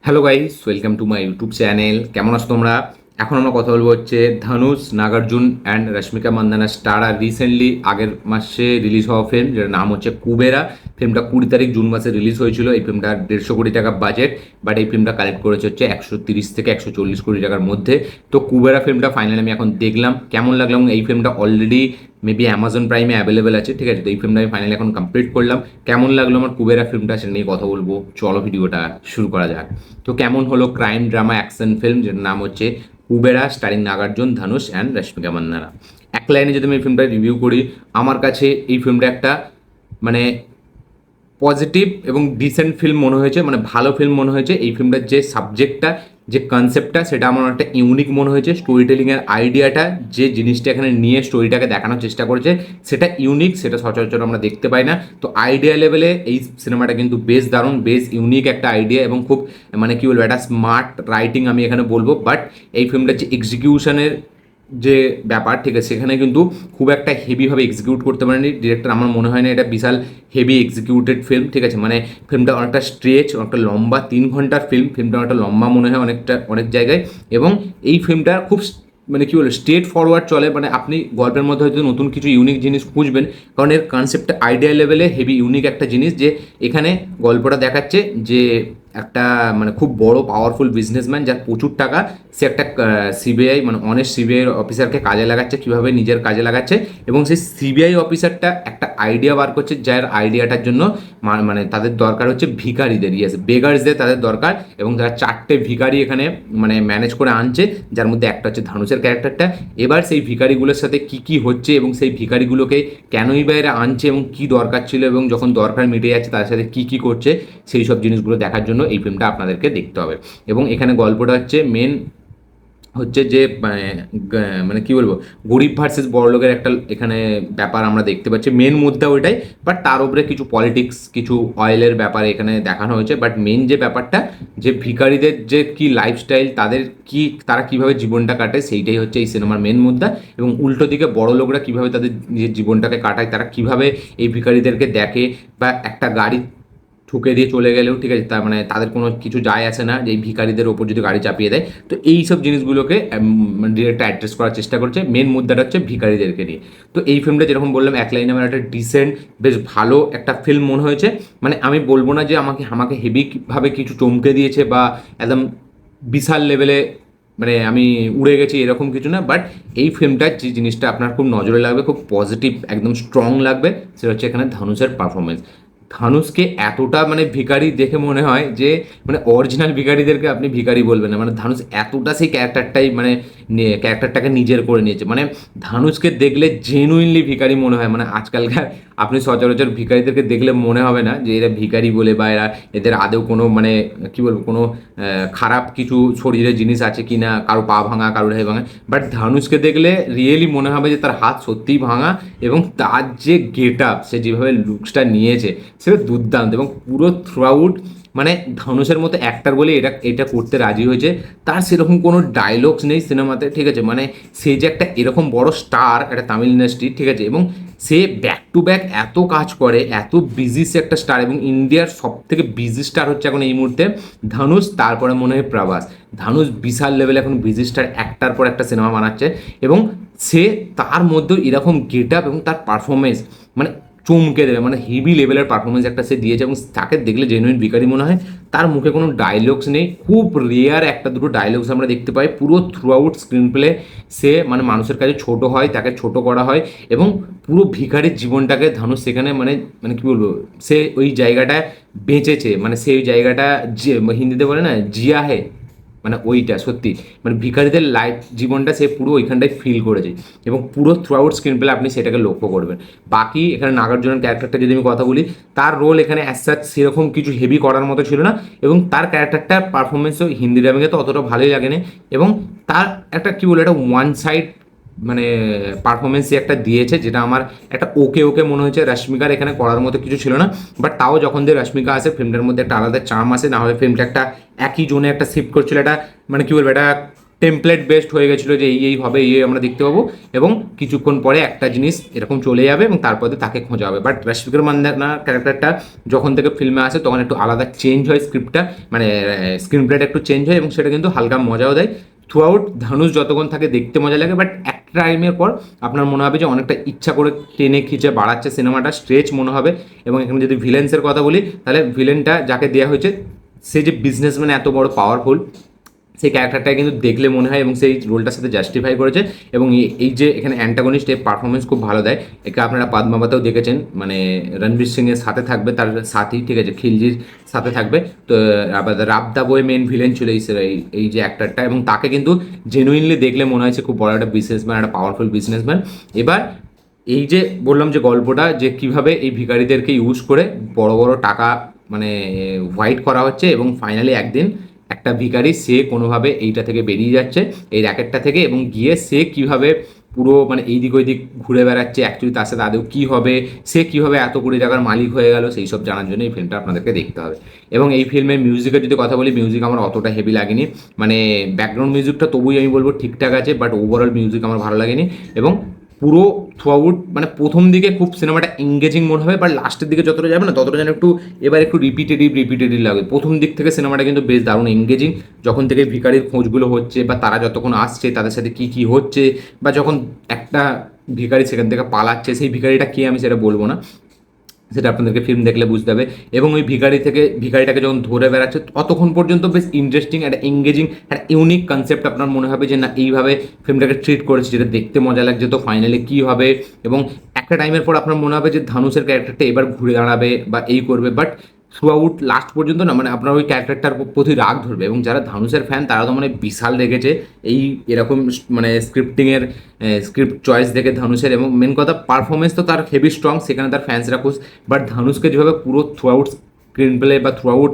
Hello guys, welcome to my YouTube channel. কেমন আছো তোমরা? এখন আমরা কথা বলবো হচ্ছে ধনুষ, নাগার্জুন অ্যান্ড রশ্মিকা মান্দানা স্টার আর রিসেন্টলি আগের মাসে রিলিজ হওয়া ফিল্ম, যেটার নাম হচ্ছে কুবেরা। ফিল্মটা 20 তারিখ জুন মাসে রিলিজ হয়েছিল। এই ফিল্মটার 150 কোটি টাকা বাজেট, বাট এই ফিল্মটা কালেক্ট করেছে হচ্ছে 130 থেকে 140 কোটি টাকার মধ্যে। তো কুবেরা ফিল্মটা ফাইনালি আমি এখন দেখলাম, কেমন লাগলো। এবং এই ফিল্মটা অলরেডি মেবি অ্যামাজন প্রাইমে অ্যাভেলেবেল আছে, ঠিক আছে? তো এই ফিল্মটা আমি ফাইনালি এখন কমপ্লিট করলাম। কেমন লাগলো আমার কুবেরা ফিল্মটা, সেটা নিয়ে কথা বলবো। চলো ভিডিওটা শুরু করা যাক। তো কেমন হলো ক্রাইম ড্রামা অ্যাকশন ফিল্ম, যেটার নাম হচ্ছে কুবেরা, স্টারিং নাগার্জুন, ধনুষ অ্যান্ড রশ্মিকা মান্দানা। এক লাইনে যদি আমি এই ফিল্মটা রিভিউ করি, আমার কাছে এই ফিল্মটা একটা মানে পজিটিভ এবং ডিসেন্ট ফিল্ম মনে হয়েছে, মানে ভালো ফিল্ম মনে হয়েছে। এই ফিল্মটার যে সাবজেক্টটা, যে কনসেপ্টটা, সেটা আমার একটা ইউনিক মনে হয়েছে। স্টোরি টেলিংয়ের আইডিয়াটা, যে জিনিসটা এখানে নিয়ে স্টোরিটাকে দেখানোর চেষ্টা করেছে, সেটা ইউনিক, সেটা সচরাচর আমরা দেখতে পাই না। তো আইডিয়া লেভেলে এই সিনেমাটা কিন্তু বেশ দারুণ, বেশ ইউনিক একটা আইডিয়া এবং খুব মানে কি বলবো, একটা স্মার্ট রাইটিং আমি এখানে বলবো। বাট এই ফিল্মটার যে এক্সিকিউশনের যে ব্যাপার, ঠিক আছে, সেখানে কিন্তু খুব একটা হেভিভাবে এক্সিকিউট করতে পারেনি ডিরেক্টর। আমার মনে হয় না এটা বিশাল হেভি এক্সিকিউটেড ফিল্ম, ঠিক আছে? মানে ফিল্মটা অনেকটা স্ট্রেচ, অনেকটা লম্বা, 3 ঘন্টার ফিল্মটা অনেকটা লম্বা মনে হয় অনেক জায়গায়। এবং এই ফিল্মটা খুব মানে কী বলে স্ট্রেট ফরওয়ার্ড চলে। মানে আপনি গল্পের মধ্যে হয়তো নতুন কিছু ইউনিক জিনিস খুঁজবেন, কারণ এর কনসেপ্ট আইডিয়া লেভেলে হেভি ইউনিক একটা জিনিস। যে এখানে গল্পটা দেখাচ্ছে যে একটা মানে খুব বড় পাওয়ারফুল বিজনেসম্যান, যার প্রচুর টাকা, সে একটা সিবিআই মানে অনেস্ট সিবিআই অফিসারকে কাজে লাগাচ্ছে, কীভাবে নিজের কাজে লাগাচ্ছে। এবং সেই সিবিআই অফিসারটা একটা আইডিয়া বার করছে, যার আইডিয়াটার জন্য মানে তাদের দরকার হচ্ছে ভিখারিদের, ইয়েস বেগার্সদের তাদের দরকার। এবং তারা 4টে ভিখারি এখানে মানে ম্যানেজ করে আনছে, যার মধ্যে একটা হচ্ছে ধনুষের ক্যারেক্টারটা। এবার সেই ভিখারিগুলোর সাথে কি কি হচ্ছে এবং সেই ভিখারিগুলোকে কেনই বা এরা আনছে এবং কি দরকার ছিল, এবং যখন দরকার মিটে যাচ্ছে তাদের সাথে কি কি করছে, সেই সব জিনিসগুলো দেখার জন্য এই ফিল্মটা আপনাদেরকে দেখতে হবে। এবং এখানে গল্পটা হচ্ছে মেন হচ্ছে যে মানে কি বলবো, গরিব ভার্সেস বড়লোকের একটা এখানে ব্যাপার আমরা দেখতে পাচ্ছি। মেন মুদ্রা ওইটাই, বাট তার উপরে কিছু পলিটিক্স, কিছু অয়েলের ব্যাপার এখানে দেখানো হয়েছে। বাট মেন যে ব্যাপারটা, যে ভিখারিদের যে কি লাইফস্টাইল, তারা কিভাবে জীবনটা কাটে, সেইটাই হচ্ছে এই সিনেমার মেন মুদ্রা। এবং উল্টো দিকে বড় লোকরা কিভাবে তাদের নিজের জীবনটাকে কাটায়, তারা কিভাবে এই ভিখারিদেরকে দেখে, বা একটা গাড়ি ঠুকে দিয়ে চলে গেলেও, ঠিক আছে, তার মানে তাদের কোনো কিছু যায় আসে না যে এই ভিখারিদের ওপর যদি গাড়ি চাপিয়ে দেয়। তো এই সব জিনিসগুলোকে ডিরেক্ট অ্যাড্রেস করার চেষ্টা করছে। মেন মুদ্রাটা হচ্ছে ভিখারিদেরকে নিয়ে। তো এই ফিল্মটা যেরকম বললাম, এক লাইনে আমার একটা ডিসেন্ট, বেশ ভালো একটা ফিল্ম মনে হয়েছে। মানে আমি বলবো না যে আমাকে আমাকে হেভিভাবে কিছু চমকে দিয়েছে বা একদম বিশাল লেভেলে মানে আমি উড়ে গেছি, এরকম কিছু না। বাট এই ফিল্মটার যে জিনিসটা আপনার খুব নজরে লাগবে, খুব পজিটিভ, একদম স্ট্রং লাগবে, সেটা হচ্ছে এখানে ধনুষের পারফরমেন্স। ধানুষকে এতটা মানে ভিখারি দেখে মনে হয় যে মানে অরিজিনাল ভিখারিদেরকে আপনি ভিখারি বলবেন না। মানে ধানুষ এতটা সেই ক্যারেক্টারটাই মানে ক্যারেক্টারটাকে নিজের করে নিয়েছে। মানে ধানুষকে দেখলে জেনুইনলি ভিখারি মনে হয়। মানে আজকালকার আপনি সচরাচর ভিখারিদেরকে দেখলে মনে হবে না যে এরা ভিখারি বলে, বা এদের আদৌ কোনো মানে কী বলবো, কোনো খারাপ কিছু শরীরের জিনিস আছে কি না, কারো পা ভাঙা, কারোর হে ভাঙা। বাট ধানুষকে দেখলে রিয়েলি মনে হবে যে তার হাত সত্যিই ভাঙা। এবং তার যে গেট আপ, সে যেভাবে লুকসটা নিয়েছে, সেটা দুর্দান্ত। এবং পুরো থ্রু আউট মানে ধনুষের মতো অ্যাক্টার বলে এটা এটা করতে রাজি হয়েছে। তার সেরকম কোনো ডায়লগস নেই সিনেমাতে, ঠিক আছে? মানে সে যে একটা এরকম বড় স্টার একটা তামিল ইন্ডাস্ট্রি, ঠিক আছে, এবং সে ব্যাক টু ব্যাক এত কাজ করে, এত বিজি সে একটা স্টার। এবং ইন্ডিয়ার সব থেকে বিজি স্টার হচ্ছে এখন এই মুহূর্তে ধনুষ, তারপরে মনে হয় প্রভাস। ধনুষ বিশাল লেভেলে এখন বিজি স্টার, একটার পর একটা সিনেমা বানাচ্ছে। এবং সে তার মধ্যেও এরকম গেট আপ এবং তার পারফরমেন্স মানে চমকে দেবে। মানে হেভি লেভেলের পারফরমেন্স একটা সে দিয়েছে, এবং তাকে দেখলে জেনুইন ভিখারি মনে হয়। তার মুখে কোনো ডায়লগস নেই, খুব রেয়ার একটা দুটো ডায়লগস আমরা দেখতে পাই। পুরো থ্রু আউট স্ক্রিন প্লে সে মানে মানুষের কাছে ছোট হয়, তাকে ছোট করা হয়। এবং পুরো ভিখারির জীবনটাকে ধনুষ সেখানে মানে মানে কী বলবো, সে ওই জায়গাটায় বেঁচেছে। মানে সেই জায়গাটা যে হিন্দিতে বলে না, জিয়া হে, মানে ওইটা সত্যি মানে ভিখারিদের লাইফ জীবনটা সে পুরো ওইখানটায় ফিল করেছে। এবং পুরো থ্রু আউট স্ক্রিন প্লে আপনি সেটাকে লক্ষ্য করবেন। বাকি এখানে নাগার্জুনের ক্যারেক্টারটা যদি আমি কথা বলি, তার রোল এখানে অ্যাজ সাচ সেরকম কিছু হেভি করার মতো ছিল না। এবং তার ক্যারেক্টারটার পারফরমেন্সও হিন্দি ডাবিংয়ে তো অতটা ভালোই লাগেনি। এবং তার একটা কী বলে, একটা ওয়ান সাইড মানে পারফরমেন্সই একটা দিয়েছে, যেটা আমার একটা ওকে ওকে মনে হয়েছে। রশ্মিকার এখানে করার মতো কিছু ছিল না। বাট তাও যখন দিয়ে রশ্মিকা আসে, ফিল্মটার মধ্যে একটা আলাদা চার্ম আসে। না হলে ফিল্মটা একটা একই জোনে একটা শিফট করছিল, একটা মানে কী বলবো, একটা টেমপ্লেট বেসড হয়ে গেছিলো যে এই হবে, এই আমরা দেখতে পাবো, এবং কিছুক্ষণ পরে একটা জিনিস এরকম চলে যাবে এবং তারপরে তাকে খোঁজা হবে। বাট রশ্মিকা মান্দানা ক্যারেক্টারটা যখন থেকে ফিল্মে আসে তখন একটু আলাদা চেঞ্জ হয় স্ক্রিপ্টটা, মানে স্ক্রিন প্লেটা একটু চেঞ্জ হয় এবং সেটা কিন্তু হালকা মজাও দেয়। থ্রু আউট ধানুষ যতক্ষণ থাকে দেখতে মজা লাগে, বাট একটা টাইমের পর আপনার মনে হবে যে অনেকটা ইচ্ছা করে টেনে খিচে বাড়াচ্ছে সিনেমাটা, স্ট্রেচ মনে হবে। এবং এখানে যদি ভিলেন্সের কথা বলি, তাহলে ভিলেনটা যাকে দেওয়া হয়েছে, সে যে বিজনেসম্যান এত বড় পাওয়ারফুল, সেই ক্যারেক্টারটা কিন্তু দেখলে মনে হয় এবং সেই রোলটার সাথে জাস্টিফাই করেছে। এবং এই যে এখানে অ্যান্টাগনিস্ট এর পারফরমেন্স খুব ভালো দেয়। একে আপনারা পাদমাবাতেও দেখেছেন, মানে রণবীর সিং এর সাথে থাকবে, তার সাথী, ঠিক আছে, খিলজির সাথে থাকবে। তো রাবদা বই মেন ভিলেন ছিল এই যে অ্যাক্টারটা, এবং তাকে কিন্তু জেনুইনলি দেখলে মনে হয়েছে খুব বড় একটা বিজনেসম্যান, একটা পাওয়ারফুল বিজনেসম্যান। এবার এই যে বললাম যে গল্পটা, যে কিভাবে এই ভিখারিদেরকে ইউজ করে বড় বড় টাকা মানে হোয়াইট করা হচ্ছে, এবং ফাইনালি একদিন একটা ভিখারি সে কোনোভাবে এইটা থেকে বেরিয়ে যাচ্ছে, এই র্যাকেটটা থেকে, এবং গিয়ে সে কিভাবে পুরো মানে এই দিক ওই দিক ঘুরে বেড়াচ্ছে, অ্যাকচুয়ালি তার সাথে আদৌ কী হবে, সে কীভাবে এত কোটি টাকার মালিক হয়ে গেল, সেই সব জানার জন্য এই ফিল্মটা আপনাদেরকে দেখতে হবে। এবং এই ফিল্মের মিউজিকের যদি কথা বলি, মিউজিক আমার অতটা হেভি লাগেনি, মানে ব্যাকগ্রাউন্ড মিউজিকটা তবুই আমি বলবো ঠিকঠাক আছে, বাট ওভারঅল মিউজিক আমার ভালো লাগেনি। এবং পুরো থ্রু আউট মানে প্রথম দিকে খুব সিনেমাটা এঙ্গেজিং মনে হবে, বাট লাস্টের দিকে যতটা যাবে না ততটা যেন একটু এবার একটু রিপিটেটিভ লাগে। প্রথম দিক থেকে সিনেমাটা কিন্তু বেশ দারুণ এঙ্গেজিং, যখন থেকে ভিখারির খোঁজগুলো হচ্ছে বা তারা যতক্ষণ আসছে তাদের সাথে কী কী হচ্ছে, বা যখন একটা ভিখারি সেখান থেকে পালাচ্ছে, সেই ভিখারিটা কে আমি সেটা বলবো না, সেটা আপনাদেরকে ফিল্ম দেখলে বুঝতে হবে। এবং ওই ভিখারিটাকে যখন ধরে বেড়াচ্ছে ততক্ষণ পর্যন্ত বেশ ইন্টারেস্টিং, একটা এঙ্গেজিং, একটা ইউনিক কনসেপ্ট আপনার মনে হবে যে না এইভাবে ফিল্মটাকে ট্রিট করেছে, যেটা দেখতে মজা লাগছে, তো ফাইনালি কী হবে। এবং একটা টাইমের পর আপনার মনে হবে যে ধানুষের ক্যারেক্টারটা এবার ঘুরে দাঁড়াবে বা এই করবে, বাট থ্রু আউট লাস্ট পর্যন্ত না, মানে আপনার ওই ক্যারেক্টারটার প্রতি রাগ ধরবে। এবং যারা ধানুষের ফ্যান তারা তো মানে বিশাল রেগেছে এই এরকম মানে স্ক্রিপ্টিংয়ের স্ক্রিপ্ট চয়েস দেখে ধানুষের। এবং মেন কথা পারফরমেন্স তো তার হেভি স্ট্রং, সেখানে তার ফ্যান্সরা খুশ, বাট ধানুষকে যেভাবে পুরো থ্রু আউট স্ক্রিন প্লে বা থ্রু আউট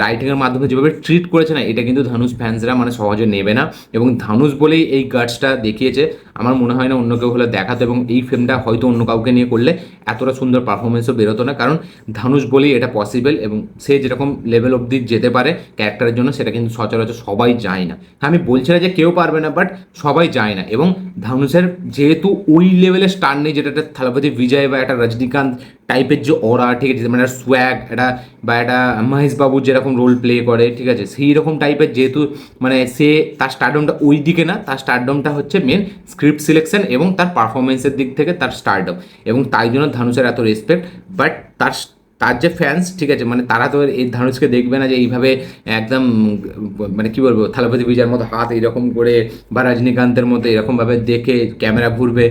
রাইটিংয়ের মাধ্যমে যেভাবে ট্রিট করেছে না, এটা কিন্তু ধানুষ ফ্যান্সরা মানে সহজে নেবে না। এবং ধানুষ বলেই এই গার্ডসটা দেখিয়েছে, আমার মনে হয় না অন্য কেউ হলে দেখাতো, এবং এই ফিল্মটা হয়তো অন্য কাউকে নিয়ে করলে এতটা সুন্দর পারফরমেন্সও বেরোতো না, কারণ ধানুষ বলেই এটা পসিবল। এবং সে যেরকম লেভেল অবধি যেতে পারে ক্যারেক্টারের জন্য, সেটা কিন্তু সচরাচর সবাই যায় না। হ্যাঁ, আমি বলছি না যে কেউ পারবে না, বাট সবাই যায় না। এবং ধানুষের যেহেতু ওই লেভেলের স্টার নেই, যেটা একটা থালাপতি বিজয় বা একটা রজনীকান্ত টাইপের যে অরা, ঠিক আছে, মানে সোয়াগ এটা, বা একটা মহেশ বাবু যেরকম রোল প্লে করে, ঠিক আছে, সেই রকম টাইপের, যেহেতু মানে সে তার স্টারডমটা ওই দিকে না, তার স্টারডমটা হচ্ছে মেন স্ক্রিপ্ট সিলেকশন এবং তার পারফরমেন্সের দিক থেকে তার স্টারডম, এবং তাই জন্য ধানুষের এত রেসপেক্ট। বাট তার তার যে ফ্যান্স, ঠিক আছে, মানে তারা তো এই ধানুষকে দেখবে না যে এইভাবে একদম মানে কী বলবো, থালাপতি বিজয়ের মতো হাত এইরকম করে বা রজনীকান্তের মতো এরকমভাবে দেখে ক্যামেরা ঘুরবে,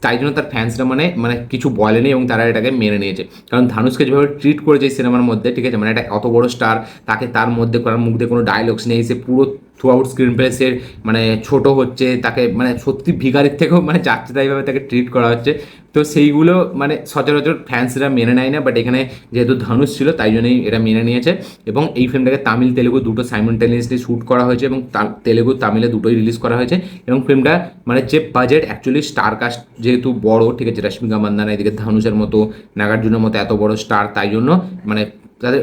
তাই জন্য তার ফ্যান্সরা মানে মানে কিছু বলেনি এবং তারা এটাকে মেনে নিয়েছে। কারণ ধানুষকে যেভাবে ট্রিট করেছে এই সিনেমার মধ্যে, ঠিক আছে, মানে একটা অত বড় স্টার, তাকে তার মধ্যে করার মুখ দিয়ে কোনো ডায়লগস নেই, সে পুরো থ্রু আউট স্ক্রিন প্লে সে মানে ছোট হচ্ছে, তাকে মানে সত্যি ভিখারির থেকেও মানে যাচ্ছে তাইভাবে তাকে ট্রিট করা হচ্ছে। তো সেইগুলো মানে সচরাচর ফ্যান্সরা মেনে নেয় না, বাট এখানে যেহেতু ধানুষ ছিল তাই জন্যই এটা মেনে নিয়েছে। এবং এই ফিল্মটাকে তামিল তেলেগু দুটো সাইমultaneously শ্যুট করা হয়েছে, এবং তেলেগু তামিলে দুটোই রিলিজ করা হয়েছে। এবং ফিল্মটা মানে যে বাজেট, অ্যাকচুয়ালি স্টার কাস্ট যেহেতু বড়, ঠিক আছে, রশ্মিকা মান্দানা এদিকে ধানুষের মতো, নাগার্জুনের মতো এত বড় স্টার, তাই জন্য মানে তাদের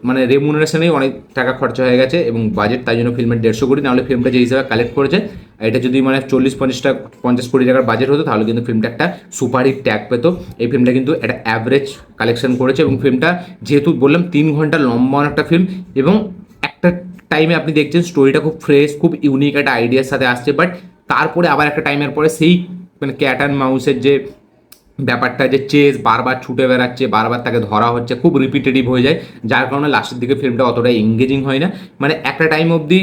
মানে রেমুনারেশনেই অনেক টাকা খরচা হয়ে গেছে এবং বাজেট, তাই জন্য ফিল্মের 150 কোটি, নাহলে ফিল্মটা যে হিসাবে কালেক্ট করেছে, এটা যদি মানে 40-50 কোটি টাকার বাজেট হতো তাহলে কিন্তু ফিল্মটা একটা সুপারহিট ট্যাগ পেতো। এই ফিল্মটা কিন্তু একটা অ্যাভারেজ কালেকশন করেছে, এবং ফিল্মটা যেহেতু বললাম 3 ঘন্টা লম্বা একটা ফিল্ম, এবং একটা টাইমে আপনি দেখছেন স্টোরিটা খুব ফ্রেশ, খুব ইউনিক একটা আইডিয়ার সাথে আসছে, বাট তারপরে আবার একটা টাইমের পরে সেই মানে ক্যাট অ্যান্ড মাউসের যে ব্যাপারটা, যে চেস বারবার ছুটে বেড়াচ্ছে, বারবার তাকে ধরা হচ্ছে, খুব রিপিটেটিভ হয়ে যায়, যার কারণে লাস্টের দিকে ফিল্মটা অতটা এঙ্গেজিং হয় না। মানে একটা টাইম অবধি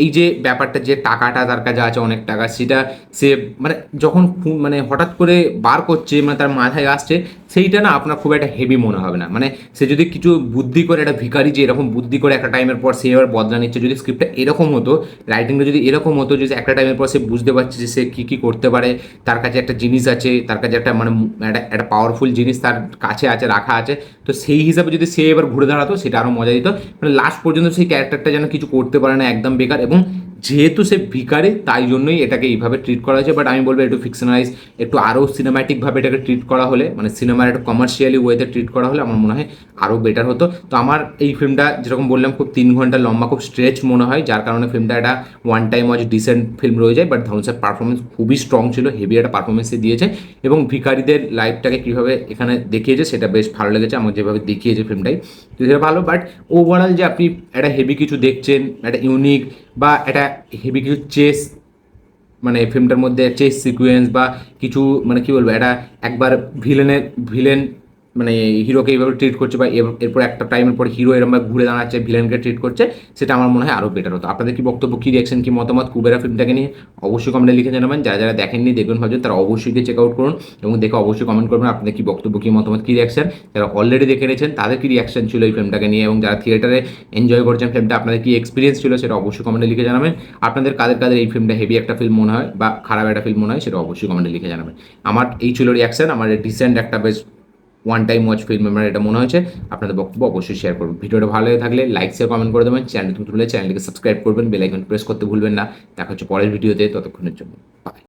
এই যে ব্যাপারটা, যে টাকাটা তার কাছে আছে অনেক টাকা, সেটা সে মানে যখন মানে হঠাৎ করে বার করছে, মানে তার মাথায় আসছে, সেইটা না আপনার খুব একটা হেভি মনে হবে না। মানে সে যদি কিছু বুদ্ধি করে, একটা ভিখারি যে এরকম বুদ্ধি করে একটা টাইমের পর সে এবার বদলা নিচ্ছে, যদি স্ক্রিপ্টটা এরকম হতো, রাইটিংটা যদি এরকম হতো যে একটা টাইমের পর সে বুঝতে পারছে যে সে কী কী করতে পারে, তার কাছে একটা জিনিস আছে, তার কাছে একটা মানে একটা পাওয়ারফুল জিনিস তার কাছে আছে, রাখা আছে, তো সেই হিসাবে যদি সে এবার ঘুরে দাঁড়াতো, সেটা আরও মজা দিত। মানে লাস্ট পর্যন্ত সেই ক্যারেক্টারটা যেন কিছু করতে পারে না, একদম বেকার। এবং যেহেতু সে ভিখারি তাই জন্যই এটাকে এইভাবে ট্রিট করা হয়েছে, বাট আমি বলবো একটু ফিকশনালাইজ, একটু আরও সিনেম্যাটিকভাবে এটাকে ট্রিট করা হলে, মানে সিনেমার একটু কমার্শিয়ালি ওয়েতে ট্রিট করা হলে আমার মনে হয় আরও বেটার হতো। তো আমার এই ফিল্মটা যেরকম বললাম খুব 3 ঘন্টা লম্বা, খুব স্ট্রেচ মনে হয়, যার কারণে ফিল্মটা একটা one time watch decent film রয়ে যায়। বাট ধনুষের পারফরমেন্স খুবই স্ট্রং ছিল, হেভি একটা পারফরমেন্সই দিয়েছে, এবং ভিখারিদের লাইফটাকে কীভাবে এখানে দেখিয়েছে সেটা বেশ ভালো লেগেছে আমার, যেভাবে দেখিয়েছে ফিল্মটাই তো সেটা ভালো। বাট ওভারঅল যে আপনি একটা হেভি কিছু দেখছেন, একটা ইউনিক বা একটা হেভি কিছু চেস, মানে ফিল্মটার মধ্যে চেস সিকুয়েন্স বা কিছু, মানে কি বলবো, এটা একবার ভিলেন মানে হিরোকে এইভাবে ট্রিট করছে, বা এরপর একটা টাইমের পর হিরো এরকম ঘুরে দাঁড়াচ্ছে ভিলেনকে ট্রিট করছে, সেটা আমার মনে হয় আরও বেটার হতো। আপনাদের কি বক্তব্য, কি রিয়াকশন, কি মতামত কুবেরা ফিল্মটাকে নিয়ে অবশ্যই কমেন্টে লিখে জানাবেন। যারা যারা দেখেননি, দেখবেন ভাবছেন, তারা অবশ্যই গিয়ে চেক আউট করুন এবং দেখে অবশ্যই কমেন্ট করবেন আপনাদের কি বক্তব্য, কি মতামত, কি রিয়াকশন। যারা অলরেডি দেখে নিয়েছেন তাদের কি রিয়াকশন ছিল এই ফিল্মটাকে নিয়ে, এবং যারা থিয়েটারে এনজয় করছেন ফিল্মটা, আপনাদের কি এক্সপিরিয়েন্স ছিল সেটা অবশ্যই কমেন্টে লিখে জানাবেন। আপনাদের কাদের কাদের এই ফিল্মটা হেভি একটা ফিল্ম মনে হয় বা খারাপ একটা ফিল্ম মনে হয় সেটা অবশ্যই কমেন্টে লিখে জানাবেন। আমার এই ছিল রিয়াকশন, আমার রিসেন্ট একটা বেশ ওয়ান টাইম ওয়াচ ফিল্ম আমার এটা মনে হয়েছে। আপনাদের বক্তব্য অবশ্যই শেয়ার করবেন। ভিডিওটা ভালো লেগে থাকলে লাইক শেয়ার কমেন্ট করে দেবেন। চ্যানেল তুলে চ্যানেলটিকে সাবস্ক্রাইব করবেন, বেল আইকন প্রেস করতে ভুলবেন না। দেখা হচ্ছে পরের ভিডিওতে, ততক্ষণের জন্য বাই।